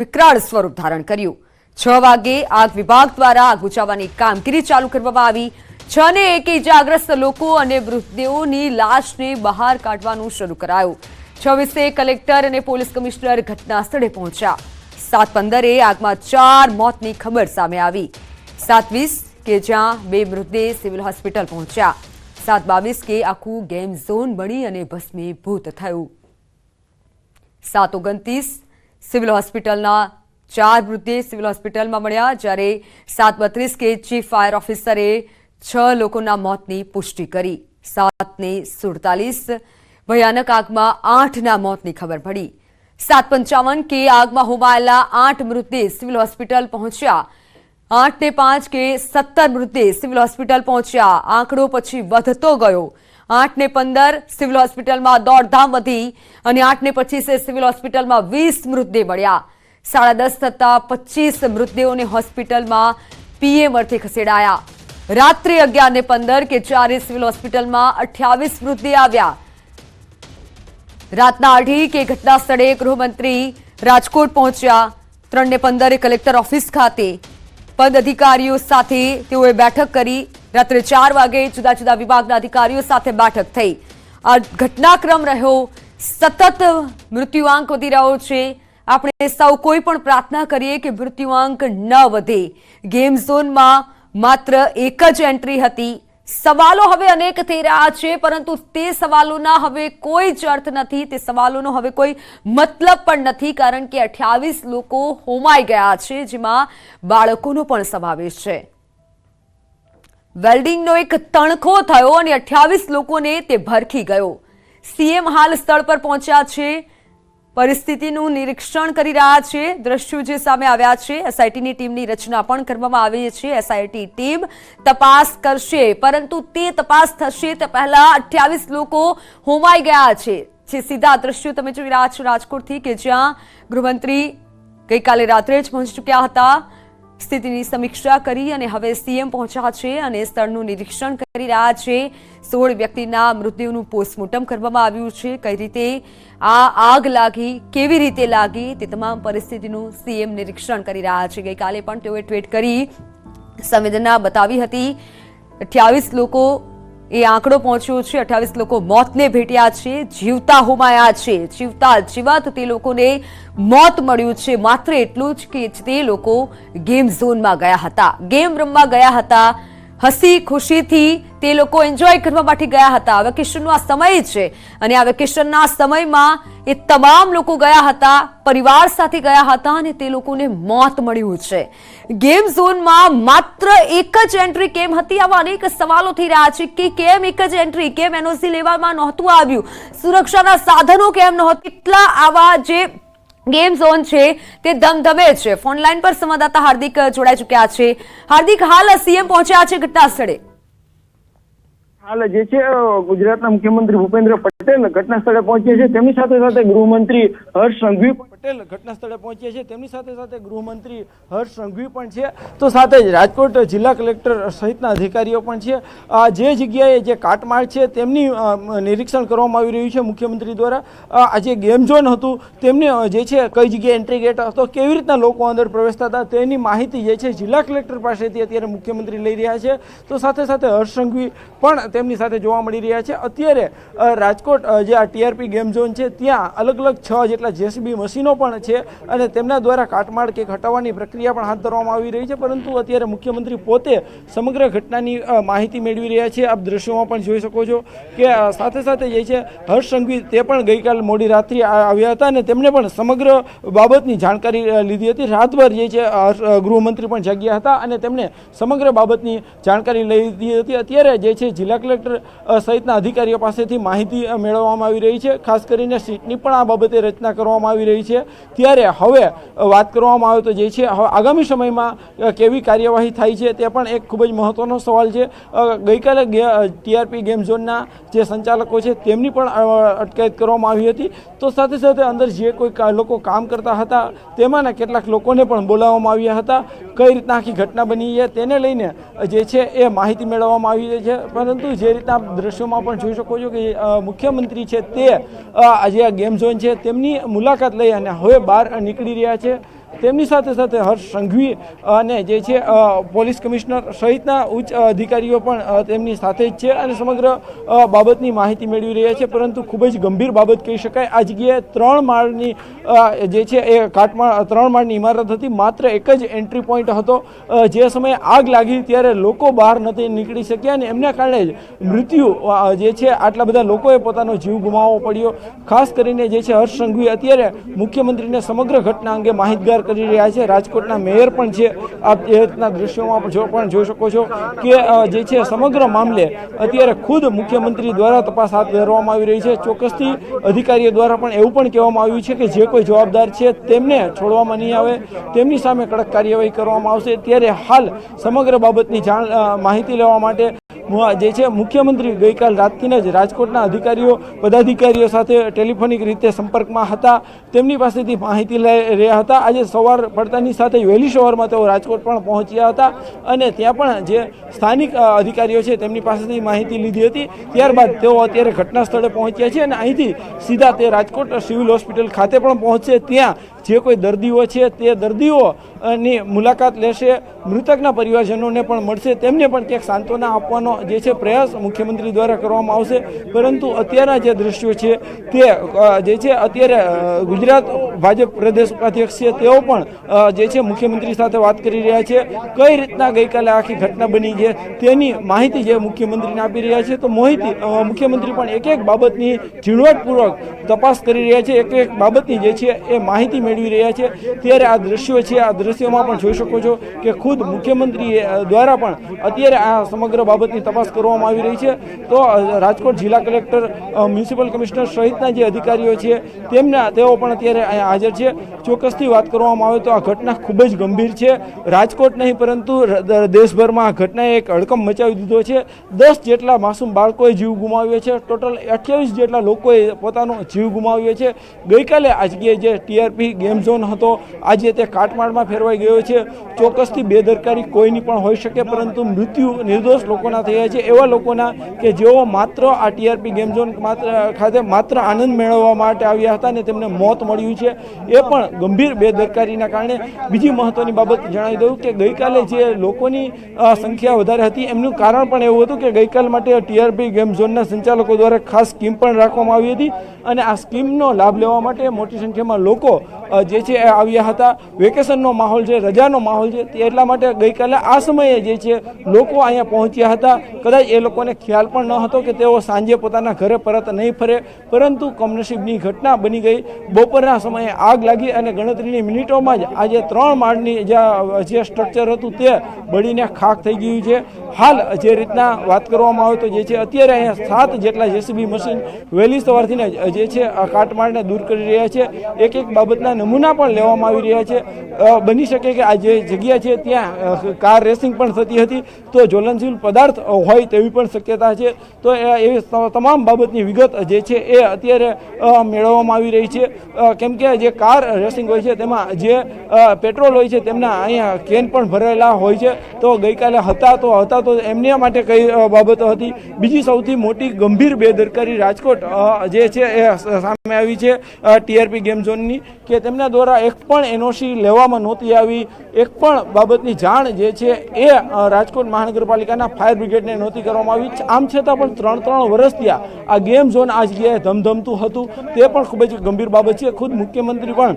વિકરાળ સ્વરૂપ ધારણ કર્યું। 6 વાગે આગ વિભાગ દ્વારા આગ બુઝાવવાની કામગીરી ચાલુ કરવામાં આવી। 6 ને 1 ઇજાગ્રસ્ત લોકો અને મૃતદેહોની લાશને બહાર કાઢવાનું શરૂ કરાયું। 26 કલેક્ટર અને પોલીસ કમિશનર ઘટના સ્થળે પહોંચ્યા। 7:15 આગમાં 4 મોતની ખબર સામે આવી। 7:20 કે જ્યાં 2 મૃતદેહ સિવિલ હોસ્પિટલ પહોંચ્યા। 7:22 કે આખું ગેમ ઝોન બની અને ભસ્મીભૂત થયું। 7:29 સિવિલ હોસ્પિટલના 4 મૃતદેહ સિવિલ હોસ્પિટલમાં મળ્યા, જ્યારે 7:32 કે ચીફ ફાયર ઓફિસરે 6 લોકોના મોતની પુષ્ટિ કરી। 7:47 ભયાનક આગમાં 8ના મોતની ખબર પડી। 7:55 કે આગમાં હોમાયેલા 8 મૃતદેહ સિવિલ હોસ્પિટલ પહોંચ્યા। 8:05 કે 17 મૃતદેહ સિવિલ હોસ્પિટલ પહોંચ્યા। આંકડો પછી વધતો ગયો। 8:15 સિવિલ હોસ્પિટલમાં દોડધામ વધી અને 8:25 સિવિલ હોસ્પિટલમાં 20 મૃતદેહ મળ્યા। 10:30 થતા 25 મૃતદેહોને હોસ્પિટલમાં પીએમ અર્થે ખસેડાયા। રાત્રે 11:15 કે જ્યારે સિવિલ હોસ્પિટલમાં 28 મૃતદેહ આવ્યા। રાતના 8 કે ઘટના સ્થળે ગૃહમંત્રી રાજકોટ પહોંચ્યા। 3:15 કલેક્ટર ઓફિસ ખાતે પદ અધિકારીઓ સાથે તેઓએ બેઠક કરી। રાત્રે 4 વાગે જુદા જુદા વિભાગના અધિકારીઓ સાથે બેઠક થઈ। આ ઘટનાક્રમ રહ્યો। સતત મૃત્યુઆંક વધી રહ્યો છે। આપણે સૌ કોઈ પણ પ્રાર્થના કરીએ કે મૃત્યુઆંક ન વધે। ગેમ ઝોનમાં માત્ર એક જ એન્ટ્રી હતી। સવાલો હવે અનેક થઈ રહ્યા છે, પરંતુ તે સવાલોના હવે કોઈ જ અર્થ નથી। તે સવાલોનો હવે કોઈ મતલબ પણ નથી, કારણ કે 28 લોકો હોમાઈ ગયા છે, જેમાં બાળકોનો પણ સમાવેશ છે। વેલ્ડિંગનો એક તણખો થયો અને 28 લોકોને તે ભરખી ગયો। સીએમ હાલ સ્થળ પર પહોંચ્યા છે, પરિસ્થિતિનું નિરીક્ષણ કરી રહ્યા છે। દ્રશ્યો જે સામે આવ્યા છે, એસઆઈટીની ટીમની રચના પણ કરવામાં આવી છે। એસઆઈટી ટીમ તપાસ કરશે, પરંતુ તે તપાસ થશે તે પહેલા 28 લોકો હોમાઈ ગયા છે। સીધા દ્રશ્યો તમે જોઈ રહ્યા છો રાજકોટથી, કે જ્યાં ગૃહમંત્રી ગઈકાલે રાત્રે જ પહોંચી ચૂક્યા હતા। સ્થિતિની સમીક્ષા કરી અને હવે સીએમ પહોંચ્યા છે અને સ્થળનું નિરીક્ષણ કરી રહ્યા છે। 16 વ્યક્તિના મૃતદેહનું પોસ્ટમોર્ટમ કરવામાં આવ્યું છે। કઈ રીતે આ આગ લાગી, કેવી રીતે લાગી, તે તમામ પરિસ્થિતિનું સીએમ નિરીક્ષણ કરી રહ્યા છે। ગઈકાલે પણ તેઓએ ટ્વીટ કરી સંવેદના બતાવી હતી। 28 લોકો એ આંકડો પહોંચ્યો છે। 28 લોકો મોતને ભેટ્યા છે, જીવતા હોમાયા છે। જીવતા જીવત તે લોકોને મોત મળ્યું છે। માત્ર એટલું જ કે તે લોકો ગેમ ઝોનમાં ગયા હતા, ગેમ રમવા ગયા હતા। હસી ખુશીથી તે લોકો એન્જોય કરવા માટે ગયા હતા। વેકેશનનો આ સમય છે અને આ વેકેશનના સમયમાં એ તમામ લોકો ગયા હતા, પરિવાર સાથે ગયા હતા અને તે લોકોને મોત મળ્યું છે। ગેમ ઝોનમાં માત્ર એક જ એન્ટ્રી કેમ હતી? આવા અનેક સવાલો થઈ રહ્યા છે કે કેમ એક જ એન્ટ્રી, કેમ એનઓસી લેવામાં નહોતું આવ્યું, સુરક્ષાના સાધનો કેમ નહોતા? કેટલા આવા જે गेम झोन छे ते धमधमे छे। फोन लाइन पर संवाददाता हार्दिक जोड़ाई चुक्या छे। हार्दिक, हाल सीएम पहुंच्या छे घटना स्थळे। हाल जे छे गुजरातना मुख्यमंत्री भूपेन्द्र पटेल घटना स्थळे पहुंचे छे। तेमनी साथे साथे गृहमंत्री हर्ष संघवी पटेल घटना स्थळे पहुंचे छे। तेमनी साथे साथे गृहमंत्री हर्ष संघवी पण छे। तो साथे ज राजकोट जिल्ला कलेक्टर सहितना अधिकारीओ पण छे। जे जग्याए जे काटमाळ छे तेमनी निरीक्षण करवामां आवी रह्युं छे मुख्यमंत्री द्वारा। आ जे गेम झोन हतुं तेमने जे छे कई जग्याए एंट्री गेट हतो, केवी रीतना लोको अंदर प्रवेशता हता तेनी माहिती जे छे जिल्ला कलेक्टर पासेथी अत्यारे मुख्यमंत्री लई रह्या छे। तो साथे साथे हर्ष संघवी पण તેમની સાથે જોવા મળી રહ્યા છે। અત્યારે રાજકોટ જે આ ટીઆરપી ગેમ ઝોન છે ત્યાં અલગ અલગ 6 જેટલા જેસીબી મશીનો પણ છે અને તેમના દ્વારા કાટમાળ કે હટાવવાની પ્રક્રિયા પણ હાથ ધરવામાં આવી રહી છે। પરંતુ અત્યારે મુખ્યમંત્રી પોતે સમગ્ર ઘટનાની માહિતી મેળવી રહ્યા છે। આપ દ્રશ્યોમાં પણ જોઈ શકો છો કે સાથે સાથે જે છે હર્ષ સંઘવી તે પણ ગઈકાલ મોડી રાત્રે આવ્યા હતા અને તેમણે પણ સમગ્ર બાબતની જાણકારી લીધી હતી। રાતભર જે છે ગૃહમંત્રી પણ જાગ્યા હતા અને તેમણે સમગ્ર બાબતની જાણકારી લઈ લીધી હતી। અત્યારે જે છે જિલ્લા कलेक्टर सहितना अधिकारीओ पासेथी माहिती मेळववामां आवी रही छे। खास करीने सीटनी पण आ बाबते रचना करवामां आवी रही छे। त्यारे हवे वात करवामां आवे तो जे छे आगामी समयमां केवी कार्यवाही थाय छे ते पण एक खूब ज महत्वनो सवाल छे। गईकाले टीआरपी गेम झोनना जे संचालको छे तेमनी पण अटकायत करवामां आवी हती। तो साथे साथे अंदर जे कोई लोको काम करता हता तेमांना केटलाक लोकोने पण बोलाववामां आव्या हता। कई रीतना आखी घटना बनी छे तेने लईने जे छे ए माहिती मेळववामां आवी छे। परंतु जे रीतना दृश्यों पण जोई शको छो कि मुख्यमंत्री छे ते आज आ गेम झोन छे तेमनी मुलाकात लई अने हवे बहार निकળી રહ્યા છે। તેમની સાથે સાથે હર્ષ સંઘવી અને જે છે પોલીસ કમિશનર સહિતના ઉચ્ચ અધિકારીઓ પણ તેમની સાથે જ છે અને સમગ્ર બાબતની માહિતી મેળવી રહ્યા છે. પરંતુ ખૂબ જ ગંભીર બાબત કહી શકાય. આ જગ્યાએ 3 માળની જે છે એ કાટમાળ 3 માળની ઇમારત હતી. માત્ર એક જ એન્ટ્રી પોઈન્ટ હતો. જે સમયે આગ લાગી ત્યારે લોકો બહાર નથી નીકળી શક્યા અને એમના કારણે જ મૃત્યુ જે છે આટલા બધા લોકોએ પોતાનો જીવ ગુમાવવો પડ્યો. ખાસ કરીને જે છે હર્ષ સંઘવી અત્યારે મુખ્યમંત્રીને સમગ્ર ઘટના અંગે માહિતગાર કરી રહ્યા છે. રાજકોટના મેયર પણ છે. આપ એ રીતના દ્રશ્યોમાં પણ જોઈ શકો છો કે જે છે સમગ્ર મામલે અત્યારે ખુદ મુખ્યમંત્રી દ્વારા તપાસ હાથ ધરવામાં આવી રહી છે. ચોક્કસથી અધિકારીઓ દ્વારા પણ એવું પણ કહેવામાં આવ્યું છે કે જે કોઈ જવાબદાર છે તેમને છોડવામાં નહીં આવે, તેમની સામે કડક કાર્યવાહી કરવામાં આવશે. ત્યારે હાલ સમગ્ર બાબતની માહિતી લેવા માટે જે છે મુખ્યમંત્રી ગઈકાલ રાતથી જ રાજકોટના અધિકારીઓ પદાધિકારીઓ સાથે ટેલિફોનિક રીતે સંપર્કમાં હતા. તેમની પાસેથી માહિતી લઈ રહ્યા હતા. આજે સવાર પડતાની સાથે વહેલી સવારમાં તેઓ રાજકોટ પણ પહોંચ્યા હતા અને ત્યાં પણ જે સ્થાનિક અધિકારીઓ છે તેમની પાસેથી માહિતી લીધી હતી. ત્યારબાદ તેઓ અત્યારે ઘટના સ્થળે પહોંચ્યા છે અને અહીંથી સીધા તે રાજકોટ સિવિલ હોસ્પિટલ ખાતે પણ પહોંચશે. ત્યાં જે કોઈ દર્દીઓ છે તે દર્દીઓની મુલાકાત લેશે, મૃતકના પરિવારજનોને પણ મળશે, તેમને પણ ક્યાંક સાંત્વના આપવાનો જે છે પ્રયાસ મુખ્યમંત્રી દ્વારા કરવામાં આવશે. પરંતુ અત્યારના જે દ્રશ્યો છે તે જે છે અત્યારે ગુજરાત ભાજપ પ્રદેશ ઉપાધ્યક્ષ છે તેઓ પણ જે છે મુખ્યમંત્રી સાથે વાત કરી રહ્યા છે. કઈ રીતના ગઈકાલે આખી ઘટના બની છે તેની માહિતી જે મુખ્યમંત્રીને આપી રહ્યા છે. તો મુખ્યમંત્રી પણ એક એક બાબતની ઝીણવટપૂર્વક તપાસ કરી રહ્યા છે, એક એક બાબતની જે છે એ માહિતી મેળવી રહ્યા છે. ત્યારે આ દ્રશ્યો છે, આ દ્રશ્યોમાં પણ જોઈ શકો છો કે ખુદ મુખ્યમંત્રી દ્વારા પણ અત્યારે આ સમગ્ર બાબતની તપાસ કરવામાં આવી રહી છે. તો રાજકોટ જિલ્લા કલેક્ટર, મ્યુનિસિપલ કમિશનર સહિતના જે અધિકારીઓ છે તેઓ પણ અત્યારે અહીંયા હાજર છે. ચોક્કસથી વાત કરવામાં આવે તો આ ઘટના ખૂબ જ ગંભીર છે. રાજકોટ નહીં પરંતુ દેશભરમાં આ ઘટનાએ એક હડકંપ મચાવી દીધો છે. 10 જેટલા માસૂમ બાળકોએ જીવ ગુમાવ્યો છે. ટોટલ 28 જેટલા લોકોએ પોતાનો જીવ ગુમાવ્યો છે. ગઈકાલે આ જગ્યાએ જે ટીઆરપી ગેમ ઝોન હતો આજે તે કાટમાળમાં ફેરવાઈ ગયો છે. ચોક્કસથી બેદરકારી કોઈની પણ હોઈ શકે, પરંતુ મૃત્યુ નિર્દોષ લોકોના થયા છે, એવા લોકોના કે જેઓ માત્ર આ ટીઆરપી ગેમ ઝોન ખાતે માત્ર આનંદ મેળવવા માટે આવ્યા હતા અને તેમને મોત મળ્યું છે. એ પણ ગંભીર બેદરકારીના કારણે. બીજી મહત્વની બાબત જણાવી દઉં કે ગઈકાલે જે લોકોની સંખ્યા વધારે હતી એમનું કારણ પણ એવું હતું કે ગઈકાલ માટે ટીઆરપી ગેમ ઝોનના સંચાલકો દ્વારા ખાસ સ્કીમ પણ રાખવામાં આવી હતી અને આ સ્કીમનો લાભ લેવા માટે મોટી સંખ્યામાં લોકો જે છે આવ્યા હતા. વેકેશનનો માહોલ છે, રજાનો માહોલ છે, એટલા માટે ગઈકાલે આ સમયે જે છે લોકો અહીંયા પહોંચ્યા હતા. કદાચ એ લોકોને ખ્યાલ પણ ન હતો કે તેઓ સાંજે પોતાના ઘરે પરત નહીં ફરે, પરંતુ કમનસીબની ઘટના બની ગઈ. બપોરના સમયે આગ લાગી અને ગણતરીની મિનિટોમાં જ આજે 3 માળની જે સ્ટ્રક્ચર હતું તે બળીને ખાખ થઈ ગયું છે. હાલ જે રીતના વાત કરવામાં આવે તો જે છે અત્યારે અહીંયા 7 જેટલા જેસીબી મશીન વહેલી સવારથી જે છે કાટમાળને દૂર કરી રહ્યા છે. એક એક બાબતના નમૂના પણ લેવામાં આવી રહ્યા છે. બની શકે કે આ જે જગ્યા છે ત્યાં કાર રેસિંગ પણ થતી હતી, તો જ્વલનશીલ પદાર્થ હોય તેવી પણ શક્યતા છે. તો એવી તમામ બાબતની વિગત જે છે એ અત્યારે મેળવવામાં આવી રહી છે. કેમ કે જે કાર રેસિંગ હોય છે તેમાં જે પેટ્રોલ હોય છે તેમના અહીંયા કેન પણ ભરેલા હોય છે. તો ગઈકાલે હતા તો એમના માટે કઈ બાબતો હતી. બીજી સૌથી મોટી ગંભીર બેદરકારી રાજકોટ જે છે એ સામે આવી છે ટીઆરપી ગેમ ઝોનની, કે તેમના દ્વારા એક પણ એનઓસી લેવામાં નહોતી આવી. એક પણ બાબતની જાણ જે છે એ રાજકોટ મહાનગરપાલિકાના ફાયર બ્રિગેડને નહોતી કરવામાં આવી. આમ છતાં પણ 3 વર્ષ થયા આ ગેમ ઝોન આ જગ્યાએ ધમધમતું હતું. તે પણ ખૂબ જ ગંભીર બાબત છે. ખુદ મુખ્યમંત્રી પણ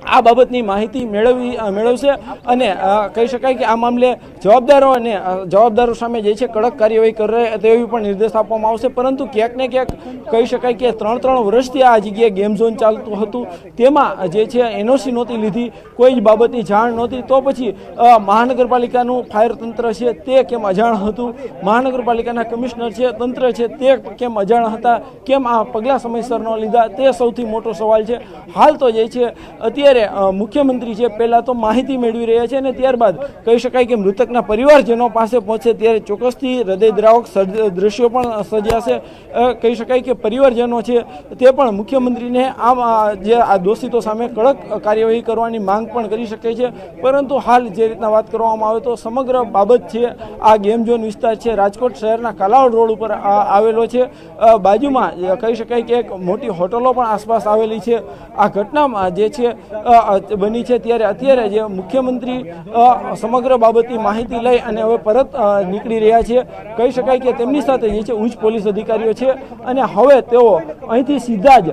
આ બાબતની માહિતી મેળવશે અને કહી શકાય કે આ મામલે જવાબદારો સામે જે છે કડક કાર્યવાહી કરે તેવી પણ નિર્દેશ આપવામાં આવશે. પરંતુ ક્યાંક ને ક્યાંક કહી શકાય કે 3 વર્ષથી આ જગ્યાએ ગેમ ઝોન ચાલતું હતું, તેમાં જે છે એનઓસી નહોતી લીધી, કોઈ જ બાબતની જાણ નહોતી. તો પછી મહાનગરપાલિકાનું ફાયર તંત્ર છે તે કેમ અજાણ હતું, મહાનગરપાલિકાના કમિશનર છે, તંત્ર છે તે કેમ અજાણ હતા, કેમ આ પગલાં સમયસર ન લીધા, તે સૌથી મોટો સવાલ છે. હાલ તો જે છે અત્યારે મુખ્યમંત્રી છે પહેલા તો માહિતી મેળવી રહ્યા છે અને ત્યારબાદ કહી શકાય કે મૃતકના પરિવારજનો પાસે પહોંચે ત્યારે ચોક્કસથી હૃદયદ્રાવક દ્રશ્યો પણ સર્જાશે. કહી શકાય કે પરિવારજનો છે તે પણ મુખ્યમંત્રીને જે આ દોષિતો સામે કડક કાર્યવાહી કરવાની માંગ પણ કરી શકે છે. પરંતુ હાલ જે રીતના વાત કરવામાં આવે તો સમગ્ર બાબત છે આ ગેમ ઝોન વિસ્તાર છે રાજકોટ શહેરના કાલાવડ રોડ ઉપર આવેલો છે. બાજુમાં કહી શકાય કે એક મોટી હોટલો પણ આસપાસ આવેલી છે. આ ઘટનામાં જે છે બની છે, ત્યારે અત્યારે જે મુખ્યમંત્રી સમગ્ર બાબતની માહિતી લઈ અને હવે પરત નીકળી રહ્યા છે. કહી શકાય કે તેમની સાથે જે છે ઉચ્ચ પોલીસ અધિકારીઓ છે અને હવે તેઓ અહીંથી સીધા જ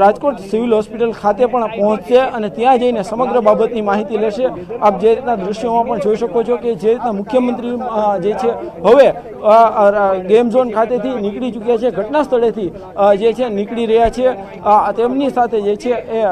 રાજકોટ સિવિલ હોસ્પિટલ ખાતે પણ પહોંચશે અને ત્યાં જઈને સમગ્ર બાબતની માહિતી લેશે. આપ જે રીતના દ્રશ્યોમાં પણ જોઈ શકો છો કે જે રીતના મુખ્યમંત્રી જે છે હવે ગેમ ઝોન ખાતેથી નીકળી ચૂક્યા છે, ઘટના સ્થળેથી જે છે નીકળી રહ્યા છે. તેમની સાથે જે છે એ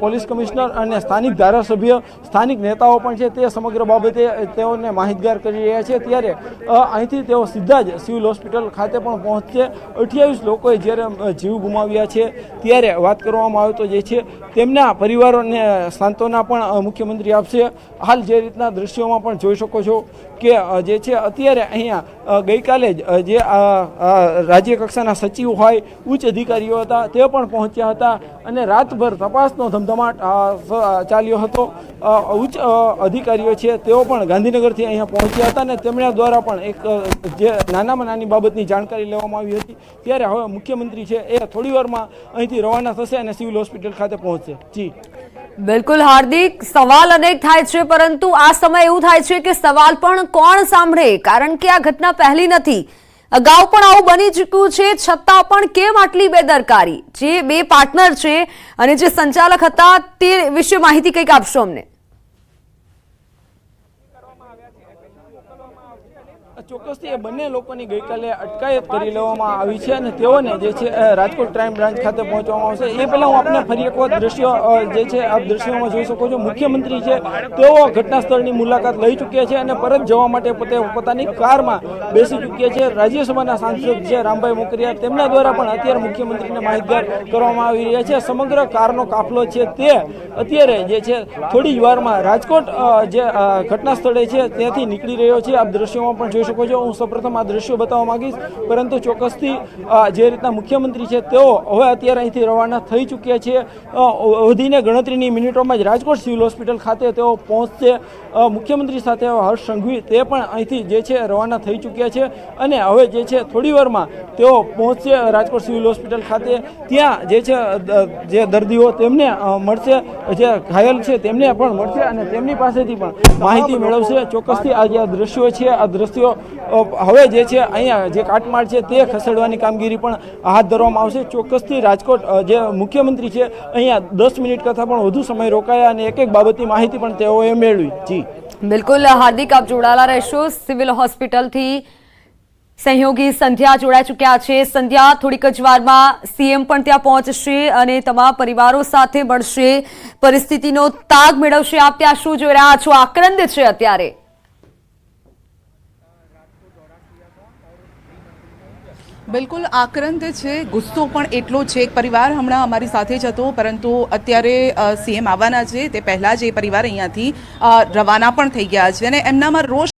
પોલીસ કમિશનર અને સ્થાનિક ધારાસભ્ય, સ્થાનિક નેતાઓ પણ છે, તે સમગ્ર બાબતે તેઓને માહિતગાર કરી રહ્યા છે. ત્યારે અહીંથી તેઓ સીધા જ સિવિલ હોસ્પિટલ ખાતે પણ પહોંચશે. 28 લોકોએ જ્યારે જીવ ગુમાવ્યા છે ત્યારે વાત કરવામાં આવે તો જે છે તેમના પરિવારોને સાંત્વના પણ મુખ્યમંત્રી આપશે. હાલ જે રીતના દ્રશ્યોમાં પણ જોઈ શકો છો કે જે છે અત્યારે અહીંયા ગઈકાલે જ જે રાજ્ય કક્ષાના સચિવ હોય, ઉચ્ચ અધિકારીઓ હતા, તે પણ પહોંચ્યા હતા અને રાતભર તપાસનો ધમધમાટ ચાલ્યો હતો. ઉચ્ચ અધિકારીઓ છે તેઓ પણ ગાંધીનગરથી અહીંયા પહોંચ્યા હતા અને તેમના દ્વારા પણ એક જે નાનામાં નાની બાબતની જાણકારી લેવામાં આવી હતી. ત્યારે હવે મુખ્યમંત્રી છે એ થોડી વારમાં અહીંથી રવાના થશે અને સિવિલ હોસ્પિટલ ખાતે પહોંચશે. જી બિલકુલ હાર્દિક, સવાલ અનેક થાય છે, પરંતુ આ સમય એવું થાય છે કે સવાલ પણ કોણ સાંભળે, કારણ કે આ ઘટના પહેલી નથી. અગાઉ પણ આવું બની ચૂક્યું છે, છતાં પણ કેમ આટલી બેદરકારી? જે બે પાર્ટનર છે અને જે સંચાલક હતા તે વિશે માહિતી કંઈક આપશો અમને. ચોક્કસથી એ બંને લોકોની ગઈકાલે અટકાયત કરી લેવામાં આવી છે અને તેઓને જે છે રાજકોટ ક્રાઇમ બ્રાન્ચ ખાતે પહોંચવામાં આવશે. એ પહેલા હું આપને ફરી એક વખત દ્રશ્યો જે છે આપ દ્રશ્યોમાં જોઈ શકો છો. મુખ્યમંત્રી છે તેઓ ઘટના સ્થળની મુલાકાત લઈ ચૂક્યા છે અને પરત જવા માટે પોતાની કારમાં બેસી ચૂક્યા છે. રાજ્યસભાના સાંસદ છે રામભાઈ મોકરિયા, તેમના દ્વારા પણ અત્યારે મુખ્યમંત્રીને માહિતગાર કરવામાં આવી રહ્યા છે. સમગ્ર કારનો કાફલો છે તે અત્યારે જે છે થોડી જ વારમાં રાજકોટ જે ઘટના સ્થળે છે ત્યાંથી નીકળી રહ્યો છે. આપ દ્રશ્યોમાં પણ જોઈ શકો. હું સૌપ્રથમ આ દ્રશ્યો બતાવવા માંગીશ, પરંતુ ચોક્કસથી જે રીતના મુખ્યમંત્રી છે તેઓ હવે અત્યારે અહીંથી રવાના થઈ ચૂક્યા છે. વધીને ગણતરીની મિનિટોમાં જ રાજકોટ સિવિલ હોસ્પિટલ ખાતે તેઓ પહોંચશે. મુખ્યમંત્રી સાથે હર્ષ સંઘવી તે પણ અહીંથી જે છે રવાના થઈ ચૂક્યા છે અને હવે જે છે થોડી વારમાં તેઓ પહોંચશે રાજકોટ સિવિલ હોસ્પિટલ ખાતે. ત્યાં જે છે જે દર્દીઓ તેમને મળશે, જે ઘાયલ છે તેમને પણ મળશે અને તેમની પાસેથી પણ માહિતી મેળવશે. ચોક્કસથી આ જે દ્રશ્યો છે, આ દ્રશ્યો હવે જે છે અહીંયા જે કાટમાળ છે તે ખસેડવાની કામગીરી પણ હાથ ધરવામાં આવશે. ચોક્કસથી રાજકોટ જે મુખ્યમંત્રી છે અહીંયા 10 મિનિટ કરતાં પણ વધુ સમય રોકાયા અને એક એક બાબતની માહિતી પણ તેઓએ મેળવી. જી બિલકુલ હાર્દિક, આપ જોડાયેલા રહેશો. સિવિલ હોસ્પિટલથી સહયોગી સંધ્યા જોડાઈ ચૂક્યા છે. સંધ્યા, થોડીક જ વારમાં સીએમ પણ ત્યાં પહોંચશે અને તમામ પરિવારો સાથે મળશે, પરિસ્થિતિનો તાગ મેળવશે. આપ ત્યાં શું જોઈ રહ્યા છો? આક્રંદ છે અત્યારે. બિલકુલ આક્રંદ છે, ગુસ્સો પણ એટલો છે. એક પરિવાર હમણાં અમારી સાથે જ હતો, પરંતુ અત્યારે સીએમ આવવાના છે તે પહેલાં જ એ પરિવાર અહીંયાથી રવાના પણ થઈ ગયા છે અને એમનામાં રોષ